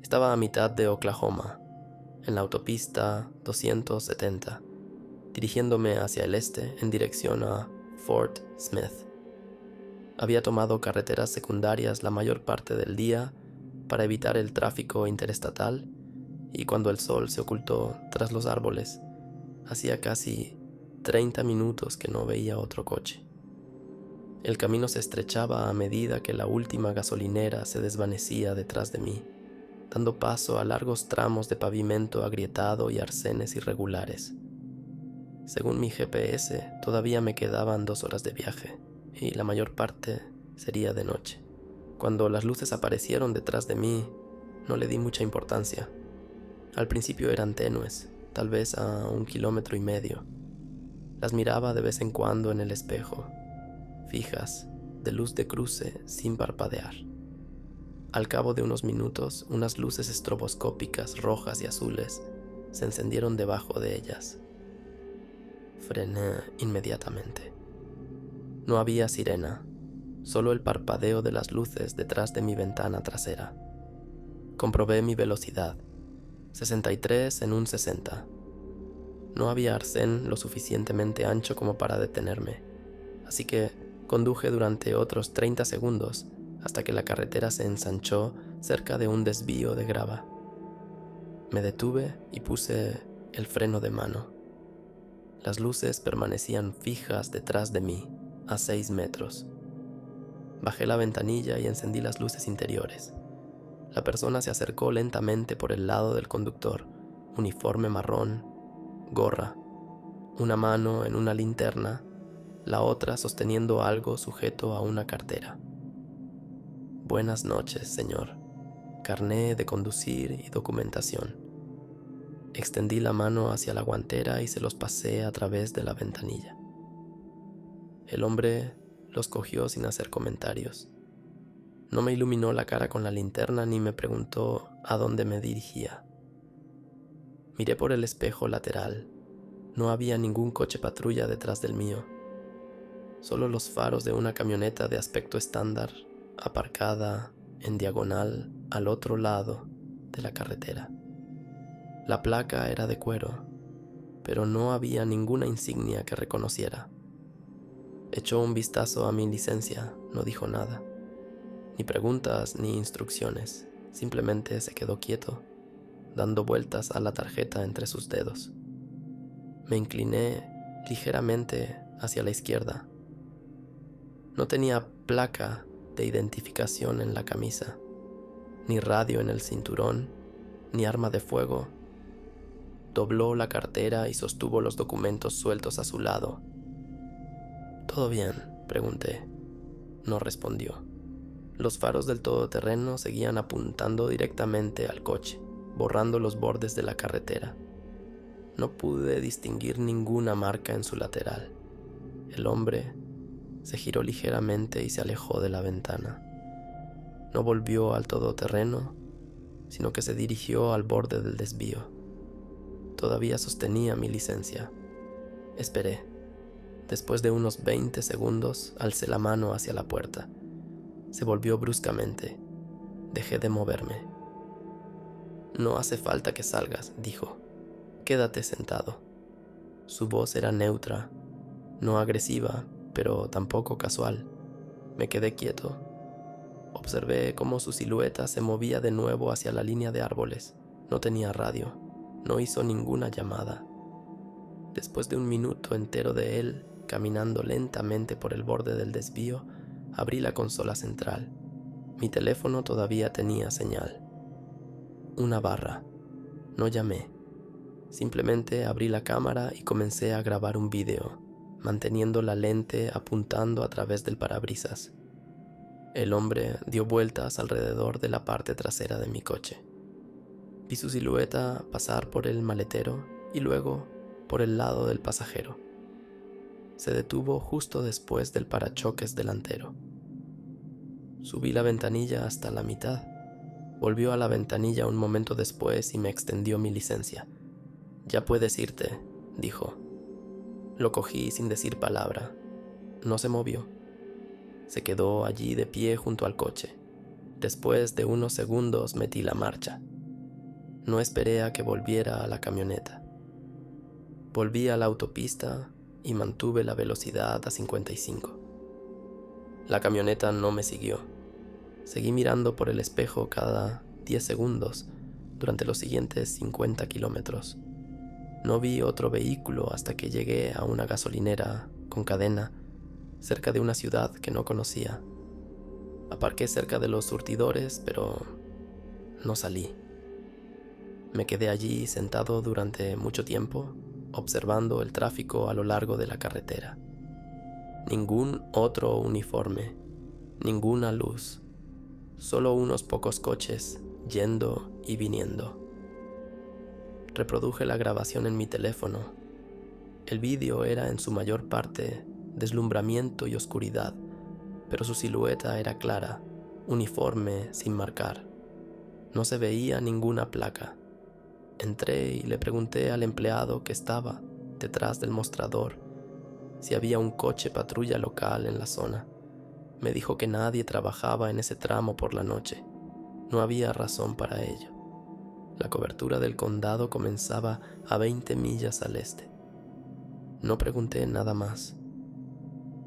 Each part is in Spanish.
Estaba a mitad de Oklahoma, en la autopista 270, dirigiéndome hacia el este en dirección a Fort Smith. Había tomado carreteras secundarias la mayor parte del día para evitar el tráfico interestatal, y cuando el sol se ocultó tras los árboles, hacía casi 30 minutos que no veía otro coche. El camino se estrechaba a medida que la última gasolinera se desvanecía detrás de mí, dando paso a largos tramos de pavimento agrietado y arcenes irregulares. Según mi GPS, todavía me quedaban 2 horas de viaje, y la mayor parte sería de noche. Cuando las luces aparecieron detrás de mí, no le di mucha importancia. Al principio eran tenues, tal vez a 1,5 kilómetros. Las miraba de vez en cuando en el espejo, fijas, de luz de cruce, sin parpadear. Al cabo de unos minutos, unas luces estroboscópicas rojas y azules se encendieron debajo de ellas. Frené inmediatamente. No había sirena, solo el parpadeo de las luces detrás de mi ventana trasera. Comprobé mi velocidad, 63 en un 60. No había arcén lo suficientemente ancho como para detenerme, así que conduje durante otros 30 segundos hasta que la carretera se ensanchó cerca de un desvío de grava. Me detuve y puse el freno de mano. Las luces permanecían fijas detrás de mí, a 6 metros. Bajé la ventanilla y encendí las luces interiores. La persona se acercó lentamente por el lado del conductor, uniforme marrón, gorra, una mano en una linterna, la otra sosteniendo algo sujeto a una cartera. Buenas noches, señor. Carné de conducir y documentación. Extendí la mano hacia la guantera y se los pasé a través de la ventanilla. El hombre los cogió sin hacer comentarios. No me iluminó la cara con la linterna ni me preguntó a dónde me dirigía. Miré por el espejo lateral. No había ningún coche patrulla detrás del mío. Solo los faros de una camioneta de aspecto estándar, aparcada en diagonal al otro lado de la carretera. La placa era de cuero, pero no había ninguna insignia que reconociera. Echó un vistazo a mi licencia, no dijo nada. Ni preguntas ni instrucciones, simplemente se quedó quieto, dando vueltas a la tarjeta entre sus dedos. Me incliné ligeramente hacia la izquierda. No tenía placa de identificación en la camisa, ni radio en el cinturón, ni arma de fuego. Dobló la cartera y sostuvo los documentos sueltos a su lado. ¿Todo bien?, pregunté. No respondió. Los faros del todoterreno seguían apuntando directamente al coche, borrando los bordes de la carretera. No pude distinguir ninguna marca en su lateral. El hombre se giró ligeramente y se alejó de la ventana. No volvió al todoterreno, sino que se dirigió al borde del desvío. Todavía sostenía mi licencia. Esperé. Después de unos 20 segundos, alcé la mano hacia la puerta. Se volvió bruscamente. Dejé de moverme. No hace falta que salgas, dijo. Quédate sentado. Su voz era neutra, no agresiva, pero tampoco casual. Me quedé quieto. Observé cómo su silueta se movía de nuevo hacia la línea de árboles. No tenía radio. No hizo ninguna llamada. Después de 1 minuto entero de él, caminando lentamente por el borde del desvío, abrí la consola central. Mi teléfono todavía tenía señal. Una barra. No llamé. Simplemente abrí la cámara y comencé a grabar un video, manteniendo la lente apuntando a través del parabrisas. El hombre dio vueltas alrededor de la parte trasera de mi coche. Vi su silueta pasar por el maletero y luego por el lado del pasajero. Se detuvo justo después del parachoques delantero. Subí la ventanilla hasta la mitad. Volvió a la ventanilla un momento después y me extendió mi licencia. «Ya puedes irte», dijo. Lo cogí sin decir palabra. No se movió. Se quedó allí de pie junto al coche. Después de unos segundos metí la marcha. No esperé a que volviera a la camioneta. Volví a la autopista y mantuve la velocidad a 55. La camioneta no me siguió. Seguí mirando por el espejo cada 10 segundos durante los siguientes 50 kilómetros. No vi otro vehículo hasta que llegué a una gasolinera con cadena cerca de una ciudad que no conocía. Aparqué cerca de los surtidores, pero no salí. Me quedé allí sentado durante mucho tiempo, observando el tráfico a lo largo de la carretera. Ningún otro uniforme, ninguna luz, solo unos pocos coches yendo y viniendo. Reproduje la grabación en mi teléfono. El vídeo era en su mayor parte deslumbramiento y oscuridad, pero su silueta era clara, uniforme, sin marcar. No se veía ninguna placa. Entré y le pregunté al empleado que estaba detrás del mostrador si había un coche patrulla local en la zona. Me dijo que nadie trabajaba en ese tramo por la noche. No había razón para ello. La cobertura del condado comenzaba a 20 millas al este. No pregunté nada más.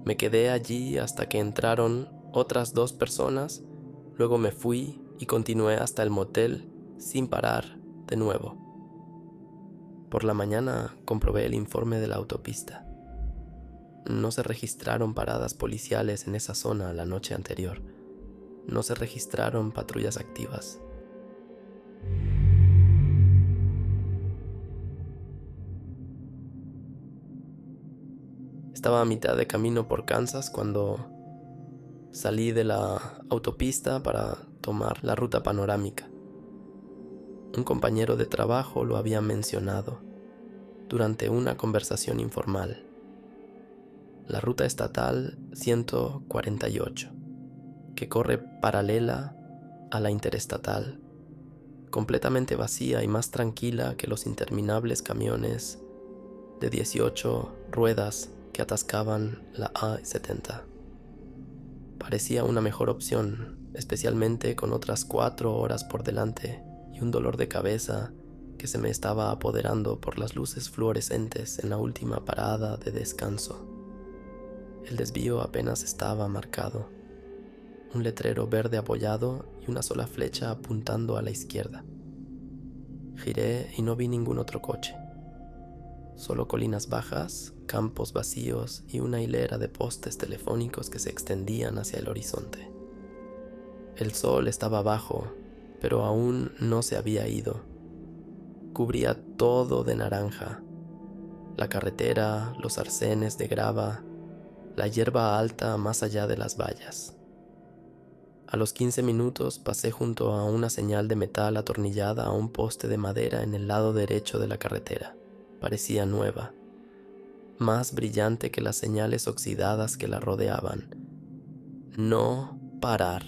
Me quedé allí hasta que entraron otras 2 personas, luego me fui y continué hasta el motel sin parar de nuevo. Por la mañana comprobé el informe de la autopista. No se registraron paradas policiales en esa zona la noche anterior. No se registraron patrullas activas. Estaba a mitad de camino por Kansas cuando salí de la autopista para tomar la ruta panorámica. Un compañero de trabajo lo había mencionado durante una conversación informal. La ruta estatal 148, que corre paralela a la interestatal, completamente vacía y más tranquila que los interminables camiones de 18 ruedas que atascaban la I-70. Parecía una mejor opción, especialmente con otras 4 horas por delante y un dolor de cabeza que se me estaba apoderando por las luces fluorescentes en la última parada de descanso. El desvío apenas estaba marcado. Un letrero verde apoyado y una sola flecha apuntando a la izquierda. Giré y no vi ningún otro coche. Solo colinas bajas, campos vacíos y una hilera de postes telefónicos que se extendían hacia el horizonte. El sol estaba bajo, pero aún no se había ido. Cubría todo de naranja: la carretera, los arcenes de grava, la hierba alta más allá de las vallas. A los 15 minutos pasé junto a una señal de metal atornillada a un poste de madera en el lado derecho de la carretera. Parecía nueva, más brillante que las señales oxidadas que la rodeaban. No parar,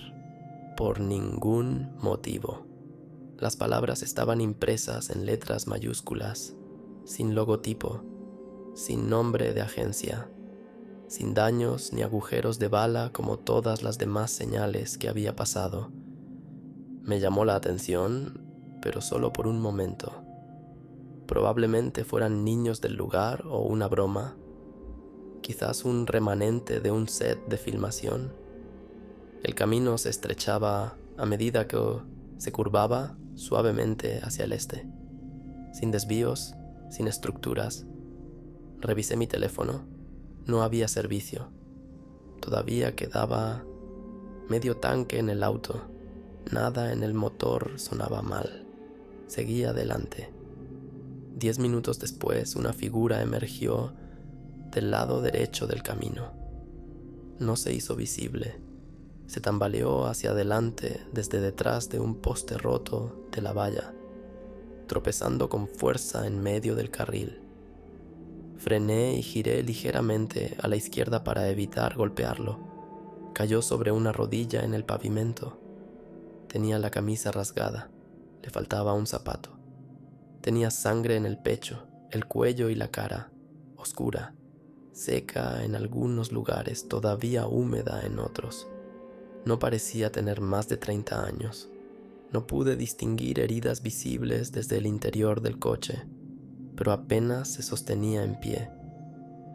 por ningún motivo. Las palabras estaban impresas en letras mayúsculas, sin logotipo, sin nombre de agencia, sin daños ni agujeros de bala como todas las demás señales que había pasado. Me llamó la atención, pero solo por un momento. Probablemente fueran niños del lugar o una broma, quizás un remanente de un set de filmación. El camino se estrechaba a medida que se curvaba suavemente hacia el este, sin desvíos, sin estructuras. Revisé mi teléfono. No había servicio. Todavía quedaba medio tanque en el auto. Nada en el motor sonaba mal. Seguí adelante. 10 minutos después, una figura emergió del lado derecho del camino. No se hizo visible. Se tambaleó hacia adelante desde detrás de un poste roto de la valla, tropezando con fuerza en medio del carril. Frené y giré ligeramente a la izquierda para evitar golpearlo. Cayó sobre una rodilla en el pavimento. Tenía la camisa rasgada. Le faltaba un zapato. Tenía sangre en el pecho, el cuello y la cara, oscura, seca en algunos lugares, todavía húmeda en otros. No parecía tener más de 30 años. No pude distinguir heridas visibles desde el interior del coche, pero apenas se sostenía en pie.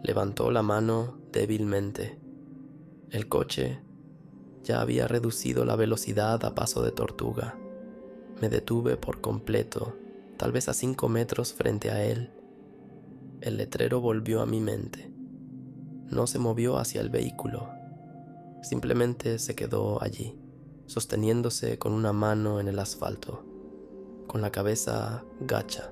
Levantó la mano débilmente. El coche ya había reducido la velocidad a paso de tortuga. Me detuve por completo, tal vez a 5 metros frente a él. El letrero volvió a mi mente. No se movió hacia el vehículo. Simplemente se quedó allí, sosteniéndose con una mano en el asfalto, con la cabeza gacha.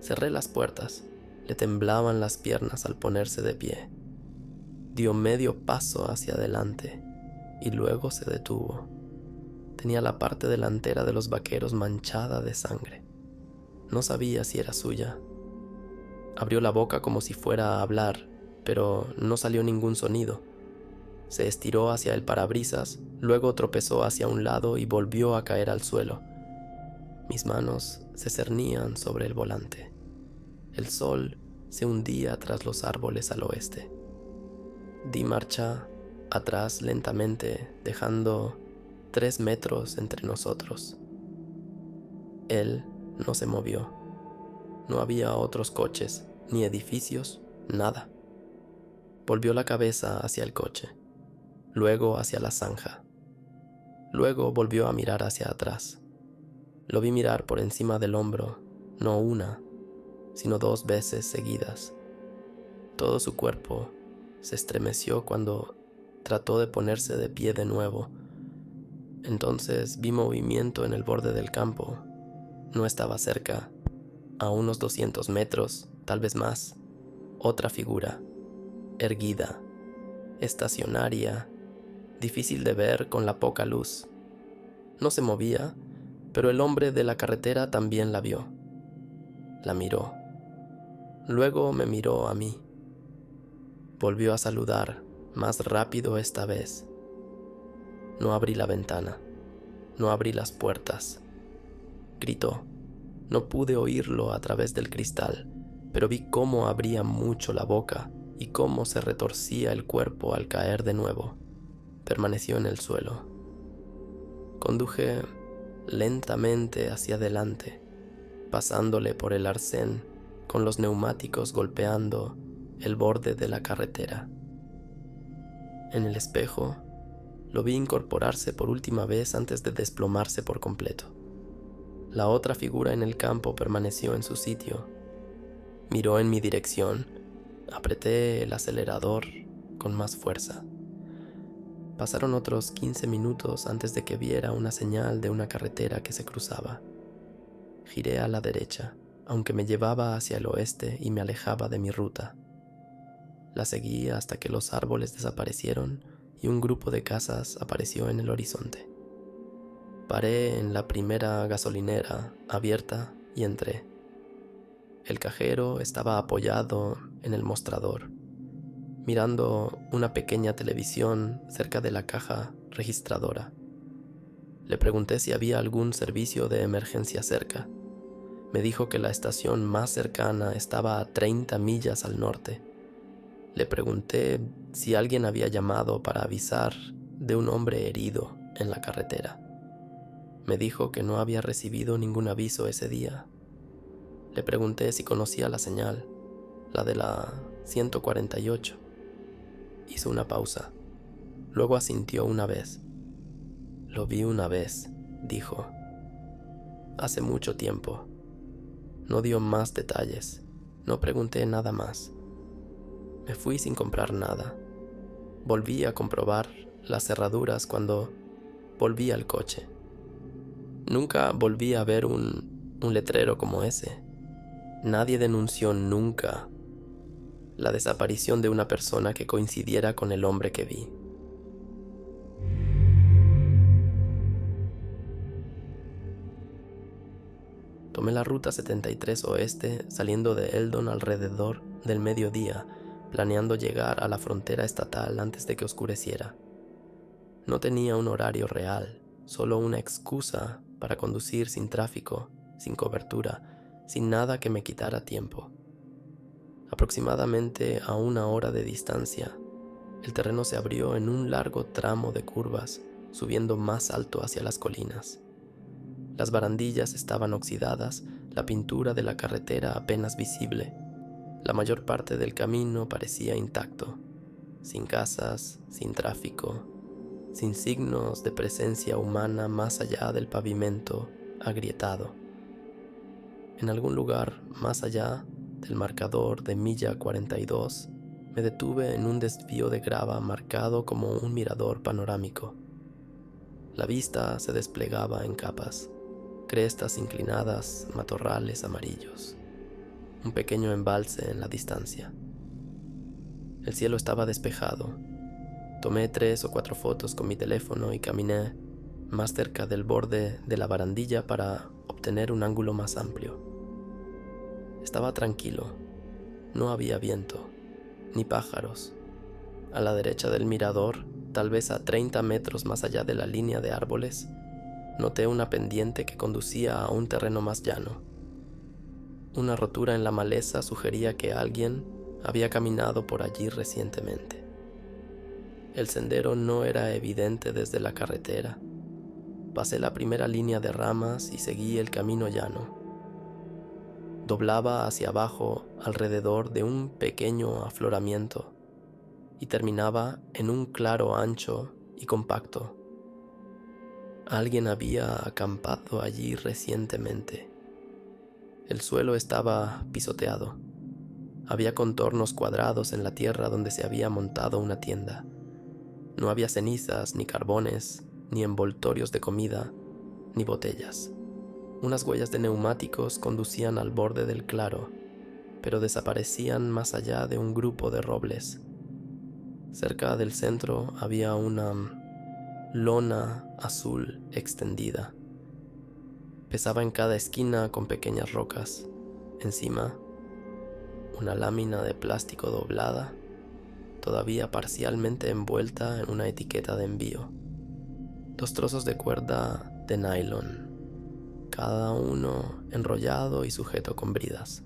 Cerré las puertas. Le temblaban las piernas al ponerse de pie. Dio medio paso hacia adelante y luego se detuvo. Tenía la parte delantera de los vaqueros manchada de sangre. No sabía si era suya. Abrió la boca como si fuera a hablar, pero no salió ningún sonido. Se estiró hacia el parabrisas, luego tropezó hacia un lado y volvió a caer al suelo. Mis manos se cernían sobre el volante. El sol se hundía tras los árboles al oeste. Di marcha atrás lentamente, dejando 3 metros entre nosotros. Él no se movió. No había otros coches, ni edificios, nada. Volvió la cabeza hacia el coche, luego hacia la zanja. Luego volvió a mirar hacia atrás. Lo vi mirar por encima del hombro, no una, sino 2 veces seguidas. Todo su cuerpo se estremeció cuando trató de ponerse de pie de nuevo. Entonces vi movimiento en el borde del campo. No estaba cerca, a unos 200 metros, tal vez más. Otra figura, erguida, estacionaria, difícil de ver con la poca luz. No se movía, pero el hombre de la carretera también la vio. La miró. Luego me miró a mí. Volvió a saludar, más rápido esta vez. No abrí la ventana. No abrí las puertas. Gritó. No pude oírlo a través del cristal, pero vi cómo abría mucho la boca y cómo se retorcía el cuerpo al caer de nuevo. Permaneció en el suelo. Conduje lentamente hacia adelante, pasándole por el arcén, con los neumáticos golpeando el borde de la carretera. En el espejo, lo vi incorporarse por última vez antes de desplomarse por completo. La otra figura en el campo permaneció en su sitio. Miró en mi dirección. Apreté el acelerador con más fuerza. Pasaron otros 15 minutos antes de que viera una señal de una carretera que se cruzaba. Giré a la derecha, aunque me llevaba hacia el oeste y me alejaba de mi ruta. La seguí hasta que los árboles desaparecieron y un grupo de casas apareció en el horizonte. Paré en la primera gasolinera abierta y entré. El cajero estaba apoyado en el mostrador, mirando una pequeña televisión cerca de la caja registradora. Le pregunté si había algún servicio de emergencia cerca. Me dijo que la estación más cercana estaba a 30 millas al norte. Le pregunté si alguien había llamado para avisar de un hombre herido en la carretera. Me dijo que no había recibido ningún aviso ese día. Le pregunté si conocía la señal, la de la 148. Hizo una pausa. Luego asintió una vez. Lo vi una vez, dijo. Hace mucho tiempo. No dio más detalles. No pregunté nada más. Me fui sin comprar nada. Volví a comprobar las cerraduras cuando volví al coche. Nunca volví a ver un letrero como ese. Nadie denunció nunca la desaparición de una persona que coincidiera con el hombre que vi. Tomé la ruta 73 oeste saliendo de Eldon alrededor del mediodía, planeando llegar a la frontera estatal antes de que oscureciera. No tenía un horario real, solo una excusa para conducir sin tráfico, sin cobertura, sin nada que me quitara tiempo. Aproximadamente a 1 hora de distancia, el terreno se abrió en un largo tramo de curvas, subiendo más alto hacia las colinas. Las barandillas estaban oxidadas, la pintura de la carretera apenas visible. La mayor parte del camino parecía intacto, sin casas, sin tráfico, sin signos de presencia humana más allá del pavimento agrietado. En algún lugar más allá del marcador de milla 42, me detuve en un desvío de grava marcado como un mirador panorámico. La vista se desplegaba en capas, crestas inclinadas, matorrales amarillos, un pequeño embalse en la distancia. El cielo estaba despejado. Tomé 3 o 4 fotos con mi teléfono y caminé más cerca del borde de la barandilla para obtener un ángulo más amplio. Estaba tranquilo. No había viento, ni pájaros. A la derecha del mirador, tal vez a 30 metros más allá de la línea de árboles, noté una pendiente que conducía a un terreno más llano. Una rotura en la maleza sugería que alguien había caminado por allí recientemente. El sendero no era evidente desde la carretera. Pasé la primera línea de ramas y seguí el camino llano. Doblaba hacia abajo alrededor de un pequeño afloramiento y terminaba en un claro ancho y compacto. Alguien había acampado allí recientemente. El suelo estaba pisoteado. Había contornos cuadrados en la tierra donde se había montado una tienda. No había cenizas, ni carbones, ni envoltorios de comida, ni botellas. Unas huellas de neumáticos conducían al borde del claro, pero desaparecían más allá de un grupo de robles. Cerca del centro había una lona azul extendida. Pesaba en cada esquina con pequeñas rocas. Encima, una lámina de plástico doblada, todavía parcialmente envuelta en una etiqueta de envío. 2 trozos de cuerda de nylon, cada uno enrollado y sujeto con bridas.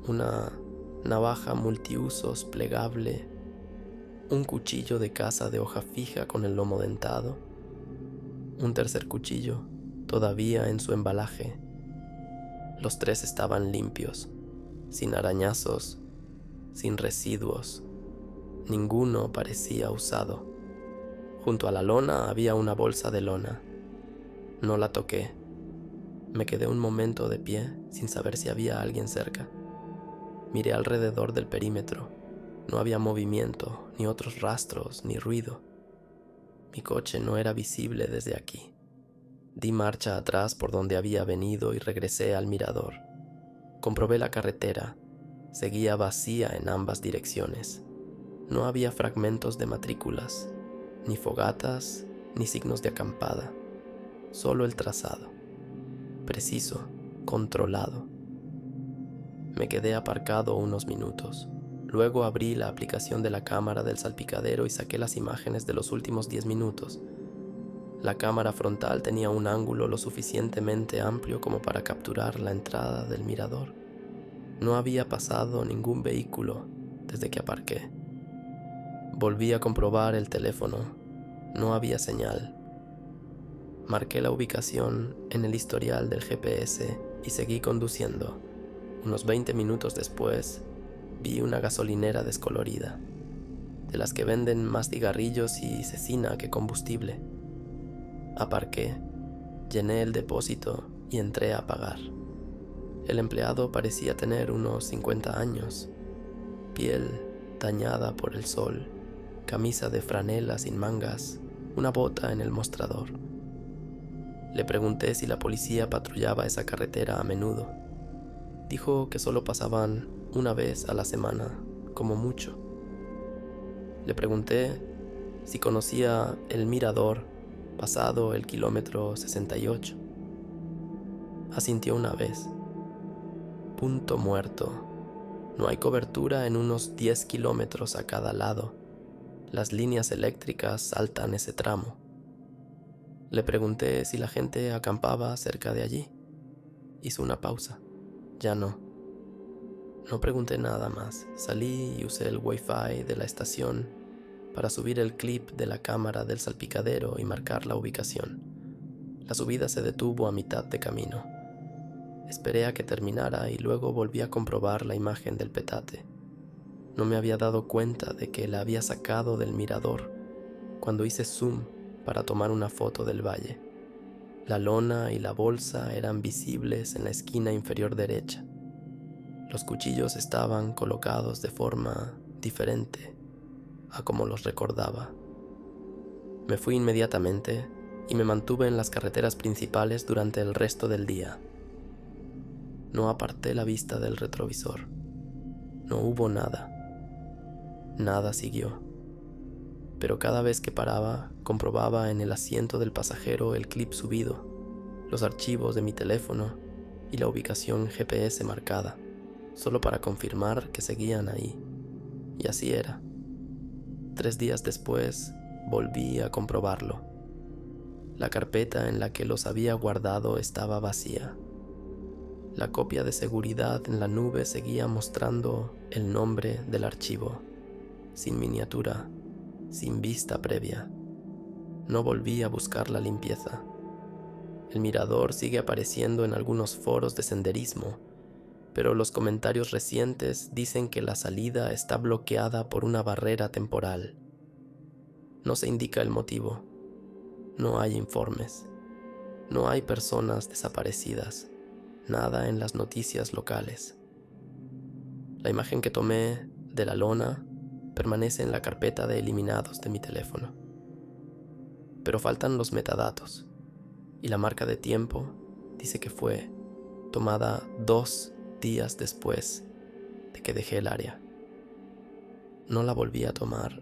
Una navaja multiusos plegable, un cuchillo de caza de hoja fija con el lomo dentado, un tercer cuchillo todavía en su embalaje. Los 3 estaban limpios, sin arañazos, sin residuos. Ninguno parecía usado. Junto a la lona había una bolsa de lona. No la toqué. Me quedé un momento de pie sin saber si había alguien cerca. Miré alrededor del perímetro. No había movimiento, ni otros rastros, ni ruido. Mi coche no era visible desde aquí. Di marcha atrás por donde había venido y regresé al mirador. Comprobé la carretera. Seguía vacía en ambas direcciones. No había fragmentos de matrículas, ni fogatas, ni signos de acampada. Solo el trazado. Preciso, controlado. Me quedé aparcado unos minutos. Luego abrí la aplicación de la cámara del salpicadero y saqué las imágenes de los últimos 10 minutos. La cámara frontal tenía un ángulo lo suficientemente amplio como para capturar la entrada del mirador. No había pasado ningún vehículo desde que aparqué. Volví a comprobar el teléfono. No había señal. Marqué la ubicación en el historial del GPS y seguí conduciendo. Unos 20 minutos después, vi una gasolinera descolorida, de las que venden más cigarrillos y cecina que combustible. Aparqué, llené el depósito y entré a pagar. El empleado parecía tener unos 50 años, piel dañada por el sol, camisa de franela sin mangas, una bota en el mostrador. Le pregunté si la policía patrullaba esa carretera a menudo. Dijo que solo pasaban una vez a la semana, como mucho. Le pregunté si conocía el mirador pasado el kilómetro 68. Asintió una vez. Punto muerto. No hay cobertura en unos 10 kilómetros a cada lado. Las líneas eléctricas saltan ese tramo. Le pregunté si la gente acampaba cerca de allí. Hizo una pausa. Ya no. No pregunté nada más. Salí y usé el Wi-Fi de la estación para subir el clip de la cámara del salpicadero y marcar la ubicación. La subida se detuvo a mitad de camino. Esperé a que terminara y luego volví a comprobar la imagen del petate. No me había dado cuenta de que la había sacado del mirador cuando hice zoom para tomar una foto del valle. La lona y la bolsa eran visibles en la esquina inferior derecha. Los cuchillos estaban colocados de forma diferente a como los recordaba. Me fui inmediatamente y me mantuve en las carreteras principales durante el resto del día. No aparté la vista del retrovisor. No hubo nada. Nada siguió. Pero cada vez que paraba, comprobaba en el asiento del pasajero el clip subido, los archivos de mi teléfono y la ubicación GPS marcada, solo para confirmar que seguían ahí. Y así era. 3 días después, volví a comprobarlo. La carpeta en la que los había guardado estaba vacía. La copia de seguridad en la nube seguía mostrando el nombre del archivo, sin miniatura, sin vista previa. No volví a buscar la limpieza. El mirador sigue apareciendo en algunos foros de senderismo, pero los comentarios recientes dicen que la salida está bloqueada por una barrera temporal. No se indica el motivo. No hay informes. No hay personas desaparecidas. Nada en las noticias locales. La imagen que tomé de la lona permanece en la carpeta de eliminados de mi teléfono. Pero faltan los metadatos, y la marca de tiempo dice que fue tomada 2 días después de que dejé el área. No la volví a tomar